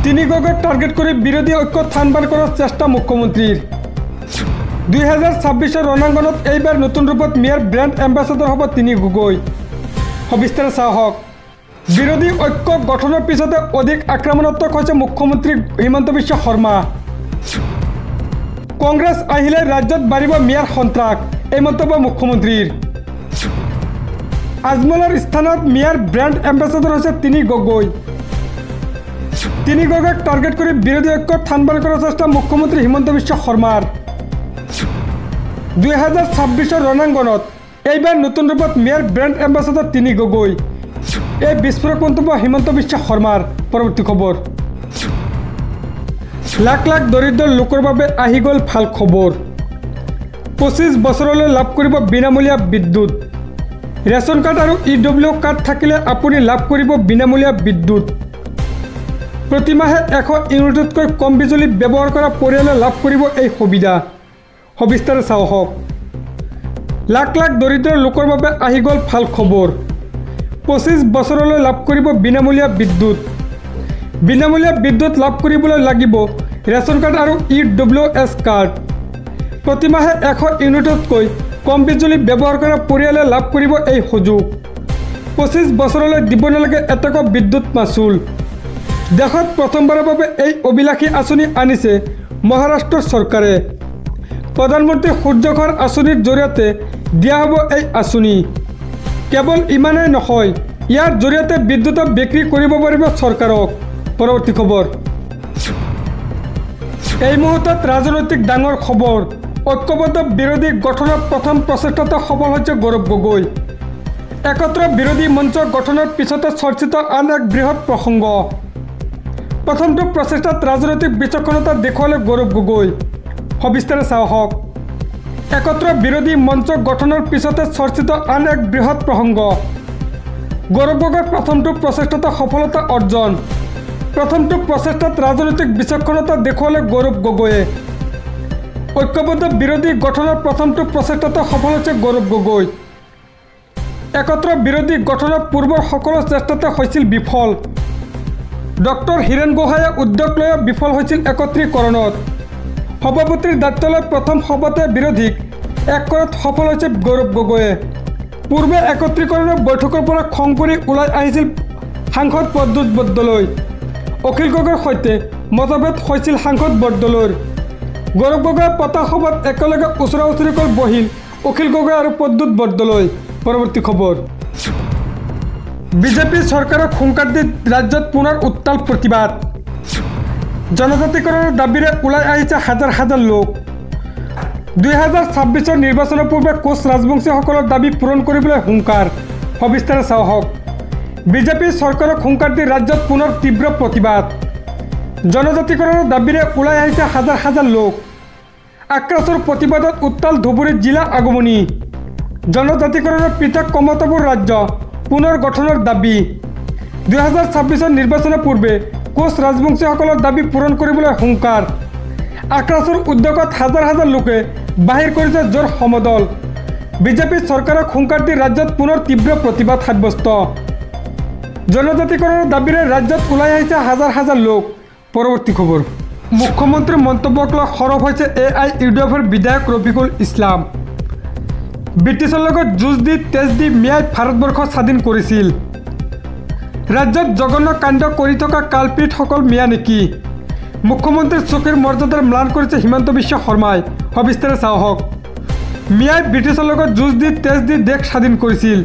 তিনি গগৈক টাৰ্গেট কৰে বিৰোধী ঐক্য থানবান কৰাৰ চেষ্টা মুখ্যমন্ত্ৰীৰ 2026 ৰণাঙ্গনত এইবাৰ নতুন ৰূপত মেয়ৰ ব্ৰেণ্ড এম্বাছাডৰ হ'ব তিনি গগৈ সবিস্তাৰে চাওক বিৰোধী ঐক্য গঠনৰ পিছতে অধিক আক্ৰমণাত্মক হৈছে মুখ্যমন্ত্ৰী হিমন্ত বিশ্ব শৰ্মা কংগ্ৰেছ আহিলে ৰাজ্যত বাঢ়িব মেয়ৰ সন্ত্ৰাস এই মন্তব্য মুখ্যমন্ত্ৰীৰ আজমলৰ স্থানত মেয়ৰ ব্ৰেণ্ড এম্বাছাডৰ হৈছে তিনি গগৈ টাৰ্গেট কৰে বিৰোধী ঐক্য থানবান কৰাৰ চেষ্টা মুখ্যমন্ত্ৰী হিমন্ত বিশ্ব শৰ্মাৰ 2026 ৰণাঙ্গনত এইবাৰ নতুন ৰূপত মেয়ৰ ব্ৰেণ্ড এম্বাছাডৰ তিনি গগৈ এই বিস্ফোৰক মন্তব্য হিমন্ত বিশ্ব শৰ্মাৰ পৰবৰ্তী খবৰ লাখ লাখ দৰিদ্ৰ লোকৰ বাবে আহি গল ভাল খবৰ 25 বছৰলৈ লাভ কৰিব বিনামূলীয়া বিদ্যুৎ ৰেশন কাৰ্ড আৰু ইডব্লিউ কাৰ্ড থাকিলে আপুনি লাভ কৰিব বিনামূলীয়া বিদ্যুৎ प्रतिमाहे 100 ইউনিটতকৈ কম বিজুলী ব্যৱহাৰ কৰা পৰিয়ালে লাভ কৰিব এই সুবিধা সবিস্তাৰে চাওক লাখ লাখ দৰিদ্ৰ লোকৰ বাবে আহি গল ভাল খবৰ 25 বছৰলৈ লাভ কৰিব বিনামূলীয়া বিদ্যুৎ লাভ কৰিবলৈ লাগিব ৰেশন কাৰ্ড আৰু ইডব্লিউএছ কাৰ্ড প্ৰতিমাহে 100 ইউনিটতকৈ কম বিজুলী ব্যৱহাৰ কৰা পৰিয়ালে লাভ কৰিব এই সুযোগ 25 বছৰলৈ দিব নালাগে এটকা বিদ্যুৎ মাচুল দেশত প্ৰথমবাৰৰ বাবে এই অভিলাষী আঁচনি আনিছে মহাৰাষ্ট্ৰ চৰকাৰে প্ৰধানমন্ত্ৰী সূৰ্য ঘৰ আঁচনিৰ জৰিয়তে দিয়া হ'ব এই আঁচনি কেৱল ইমানেই নহয় ইয়াৰ জৰিয়তে বিদ্যুৎ বিক্ৰী কৰিব পাৰিব চৰকাৰক পৰৱৰ্তী খবৰ এই মুহূৰ্তত ৰাজনৈতিক ডাঙৰ খবৰ ঐক্যবদ্ধ বিৰোধী গঠনৰ প্ৰথম প্ৰচেষ্টাতে সফল হৈছে গৌৰৱ গগৈ একত্ৰ বিৰোধী মঞ্চ গঠনৰ পিছতে চৰ্চিত আন এক বৃহৎ প্ৰসংগ প্ৰথমটো প্ৰচেষ্টাত ৰাজনৈতিক বিচক্ষণতা দেখুৱালে গৌৰৱ গগৈ সবিস্তাৰে চাওক একত্ৰ বিৰোধী মঞ্চ গঠনৰ পিছতে চৰ্চিত আন এক বৃহৎ প্ৰসংগ গৌৰৱ গগৈৰ প্ৰথমটো প্ৰচেষ্টাতে সফলতা অৰ্জন প্ৰথমটো প্ৰচেষ্টাত ৰাজনৈতিক বিচক্ষণতা দেখুৱালে গৌৰৱ গগৈয়ে ঐক্যবদ্ধ বিৰোধী গঠনৰ প্ৰথমটো প্ৰচেষ্টাতে সফল হৈছে গৌৰৱ গগৈ একত্ৰ বিৰোধী গঠনৰ পূৰ্বৰ সকলো চেষ্টাতে হৈছিল বিফল ডক্টৰ হীৰেণ গোহাঁয়ে উদ্যোগ লৈ বিফল হৈছিল একত্ৰীকৰণত সভাপতিৰ দায়িত্ব লৈ প্ৰথম সভাতে বিৰোধীক এক কৰাত সফল হৈছে গৌৰৱ গগৈয়ে পূৰ্বে একত্ৰীকৰণৰ বৈঠকৰ পৰা খং কৰি ওলাই আহিছিল সাংসদ প্ৰদ্যুৎ বৰদলৈ অখিল গগৈৰ সৈতে মতভেদ হৈছিল সাংসদ বৰদলৈৰ গৌৰৱ গগৈয়ে পতা সভাত একেলগে ওচৰা ওচৰিকৈ বহিল অখিল গগৈ আৰু প্ৰদ্যুৎ বৰদলৈ পৰৱৰ্তী খবৰ বিজেপি চৰকাৰক হুংকাৰ দি ৰাজ্যত পুনৰ উত্তাল প্ৰতিবাদ জনজাতিকৰণৰ দাবীৰে ওলাই আহিছে হাজাৰ হাজাৰ লোক 2026 নিৰ্বাচনৰ পূৰ্বে কোচ ৰাজবংশীসকলৰ দাবী পূৰণ কৰিবলৈ হুংকাৰ সবিস্তাৰে চাওক বিজেপি চৰকাৰক হুংকাৰ দি ৰাজ্যত পুনৰ তীব্ৰ প্ৰতিবাদ জনজাতিকৰণৰ দাবীৰে ওলাই আহিছে হাজাৰ হাজাৰ লোক আক্ৰাছৰ প্ৰতিবাদত উত্তাল ধুবুৰী জিলা আগমনী জনজাতিকৰণৰ পৃথক কমতাপুৰ ৰাজ্য পুনৰ গঠনৰ দাবী 2026 নিৰ্বাচনৰ পূৰ্বে কোচ ৰাজবংশীসকলৰ দাবী পূৰণ কৰিবলৈ হুংকাৰ আক্ৰাছৰ উদ্যোগত হাজাৰ হাজাৰ লোকে বাহিৰ কৰিছে জোৰ সমদল বিজেপি চৰকাৰক হুংকাৰ দি ৰাজ্যত পুনৰ তীব্ৰ প্ৰতিবাদ সাব্যস্ত জনজাতিকৰণৰ দাবীৰে ৰাজ্যত ওলাই আহিছে হাজাৰ হাজাৰ লোক পৰৱৰ্তী খবৰ মুখ্যমন্ত্ৰীৰ মন্তব্যক লৈ সৰব হৈছে AIUDFৰ বিধায়ক ৰফিকুল ইছলাম ব্ৰিটিছৰ লগত যুঁজ দি তেজ দি মিয়াই ভাৰতবৰ্ষ স্বাধীন কৰিছিল ৰাজ্যত জঘন্য কাণ্ড কৰি থকা কালপিতসকল মিয়া নেকি মুখ্যমন্ত্ৰীৰ চকীৰ মৰ্যাদাৰ ম্লান কৰিছে হিমন্ত বিশ্ব শৰ্মাই সবিস্তাৰে চাওক মিয়াই ব্ৰিটিছৰ লগত যুঁজ দি তেজ দি দেশ স্বাধীন কৰিছিল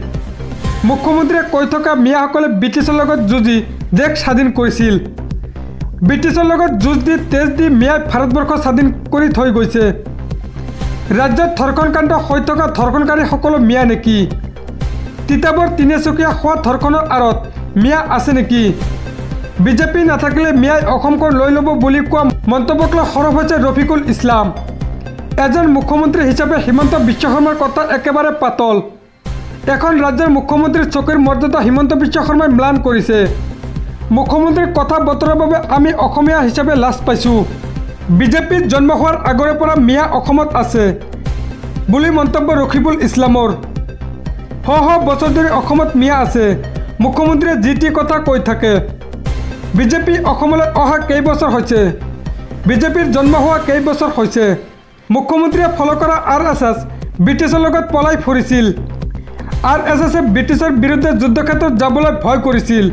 মুখ্যমন্ত্ৰীয়ে কৈ থকা মিয়াসকলে ব্ৰিটিছৰ লগত যুঁজি দেশ স্বাধীন কৰিছিল ব্ৰিটিছৰ লগত যুঁজ দি তেজ দি মিয়াই ভাৰতবৰ্ষ স্বাধীন কৰি থৈ গৈছে ৰাজ্যত ধৰ্ষণ কাণ্ড হৈ থকা ধৰ্ষণকাৰীসকলো মিয়া নেকি তিতাবৰ তিনিচুকীয়া হোৱা ধৰ্ষণৰ আঁৰত মিয়া আছে নেকি বিজেপি নাথাকিলে মিয়াই অসমখন লৈ ল'ব বুলি কোৱা মন্তব্যক লৈ সৰব হৈছে ৰফিকুল ইছলাম এজন মুখ্যমন্ত্ৰী হিচাপে হিমন্ত বিশ্ব শৰ্মাৰ কথা একেবাৰে পাতল এখন ৰাজ্যৰ মুখ্যমন্ত্ৰীৰ চকীৰ মৰ্যাদা হিমন্ত বিশ্ব শৰ্মাই ম্লান কৰিছে মুখ্যমন্ত্ৰীৰ কথা বতৰাৰ বাবে আমি অসমীয়া হিচাপে লাজ পাইছোঁ বিজেপিত জন্ম হোৱাৰ আগৰে পৰা মিয়া অসমত আছে বুলি মন্তব্য ৰফিকুল ইছলামৰ শ বছৰ ধৰি অসমত মিয়া আছে মুখ্যমন্ত্ৰীয়ে যি টি কথা কৈ থাকে বিজেপি অসমলৈ অহা কেইবছৰ হৈছে, বিজেপিৰ জন্ম হোৱা কেইবছৰ হৈছে। মুখ্যমন্ত্ৰীয়ে ফ'ল' কৰা RSS ব্ৰিটিছৰ লগত পলাই ফুৰিছিল। RSSে ব্ৰিটিছৰ বিৰুদ্ধে যুদ্ধক্ষেত্ৰত যাবলৈ ভয় কৰিছিল।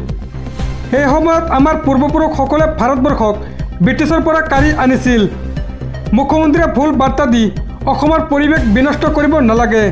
সেই সময়ত আমাৰ পূৰ্বপুৰুষসকলে ভাৰতবৰ্ষক ব্ৰিটিছৰ পৰা কাঢ়ি আনিছিল। মুখ্যমন্ত্ৰীয়ে ভুল বাৰ্তা দি অসমৰ পৰিৱেশ বিনষ্ট কৰিব নালাগে।